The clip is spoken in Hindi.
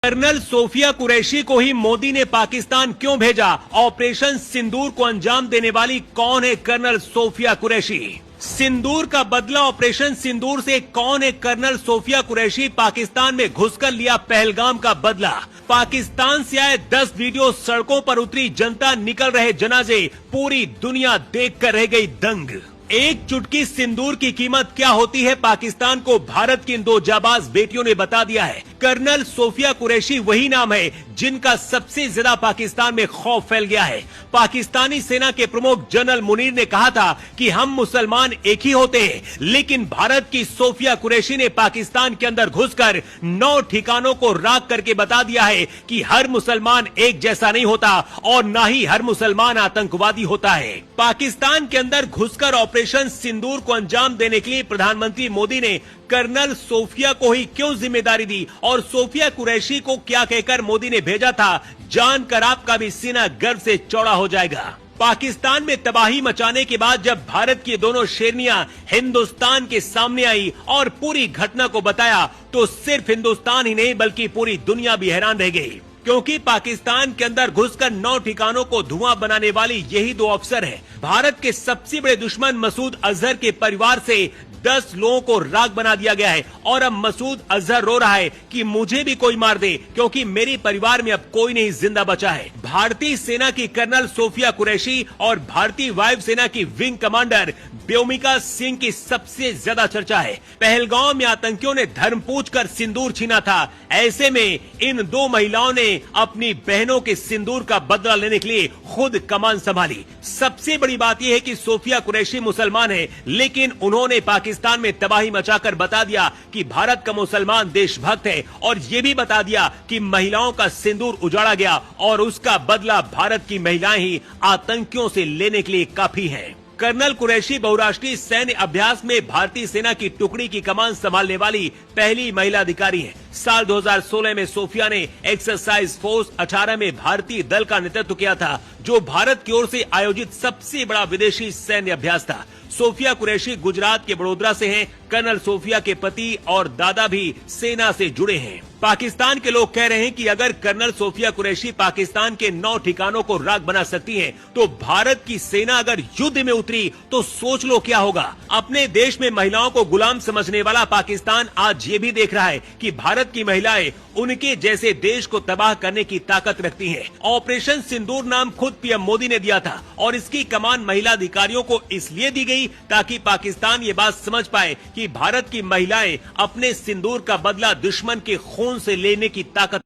कर्नल सोफिया कुरैशी को ही मोदी ने पाकिस्तान क्यों भेजा? ऑपरेशन सिंदूर को अंजाम देने वाली कौन है कर्नल सोफिया कुरैशी? सिंदूर का बदला ऑपरेशन सिंदूर से कौन है कर्नल सोफिया कुरैशी? पाकिस्तान में घुसकर लिया पहलगाम का बदला। पाकिस्तान से आए 10 वीडियो, सड़कों पर उतरी जनता, निकल रहे जनाजे, पूरी दुनिया देखकर रह गई दंग। एक चुटकी सिंदूर की कीमत क्या होती है पाकिस्तान को भारत की इन 2 जाबाज बेटियों ने बता दिया है। कर्नल सोफिया कुरैशी वही नाम है जिनका सबसे ज्यादा पाकिस्तान में खौफ फैल गया है। पाकिस्तानी सेना के प्रमुख जनरल मुनीर ने कहा था कि हम मुसलमान एक ही होते हैं, लेकिन भारत की सोफिया कुरैशी ने पाकिस्तान के अंदर घुसकर 9 ठिकानों को राख करके बता दिया है कि हर मुसलमान एक जैसा नहीं होता और न ही हर मुसलमान आतंकवादी होता है। पाकिस्तान के अंदर घुसकर ऑपरेशन सिंदूर को अंजाम देने के लिए प्रधानमंत्री मोदी ने कर्नल सोफिया को ही क्यों जिम्मेदारी दी और सोफिया कुरैशी को क्या कहकर मोदी ने भेजा था, जानकर आपका भी सीना गर्व से चौड़ा हो जाएगा। पाकिस्तान में तबाही मचाने के बाद जब भारत की दोनों शेरनियां हिंदुस्तान के सामने आई और पूरी घटना को बताया, तो सिर्फ हिंदुस्तान ही नहीं बल्कि पूरी दुनिया भी हैरान रह गई, क्योंकि पाकिस्तान के अंदर घुसकर 9 ठिकानों को धुआं बनाने वाली यही 2 अफसर हैं। भारत के सबसे बड़े दुश्मन मसूद अजहर के परिवार से 10 लोगों को राख बना दिया गया है और अब मसूद अजहर रो रहा है कि मुझे भी कोई मार दे, क्योंकि मेरे परिवार में अब कोई नहीं जिंदा बचा है। भारतीय सेना की कर्नल सोफिया कुरैशी और भारतीय वायु सेना की विंग कमांडर व्योमिका सिंह की सबसे ज्यादा चर्चा है। पहलगाम में आतंकियों ने धर्म पूछकर सिंदूर छीना था। ऐसे में इन 2 महिलाओं ने अपनी बहनों के सिंदूर का बदला लेने के लिए खुद कमान संभाली। सबसे बड़ी बात यह है कि सोफिया कुरैशी मुसलमान है, लेकिन उन्होंने पाकिस्तान में तबाही मचाकर बता दिया कि भारत का मुसलमान देशभक्त है और ये भी बता दिया कि महिलाओं का सिंदूर उजाड़ा गया और उसका बदला भारत की महिलाएं ही आतंकियों से लेने के लिए काफी हैं। कर्नल कुरैशी बहुराष्ट्रीय सैन्य अभ्यास में भारतीय सेना की टुकड़ी की कमान संभालने वाली पहली महिला अधिकारी है। साल 2016 में सोफिया ने एक्सरसाइज फोर्स 18 में भारतीय दल का नेतृत्व किया था, जो भारत की ओर से आयोजित सबसे बड़ा विदेशी सैन्य अभ्यास था। सोफिया कुरैशी गुजरात के बड़ोदरा से हैं। कर्नल सोफिया के पति और दादा भी सेना से जुड़े हैं। पाकिस्तान के लोग कह रहे हैं कि अगर कर्नल सोफिया कुरैशी पाकिस्तान के 9 ठिकानों को राख बना सकती हैं, तो भारत की सेना अगर युद्ध में उतरी तो सोच लो क्या होगा। अपने देश में महिलाओं को गुलाम समझने वाला पाकिस्तान आज ये भी देख रहा है कि भारत की महिलाएं उनके जैसे देश को तबाह करने की ताकत रखती हैं। ऑपरेशन सिंदूर नाम खुद पीएम मोदी ने दिया था और इसकी कमान महिला अधिकारियों को इसलिए दी गई ताकि पाकिस्तान ये बात समझ पाए कि भारत की महिलाएं अपने सिंदूर का बदला दुश्मन के खून से लेने की ताकत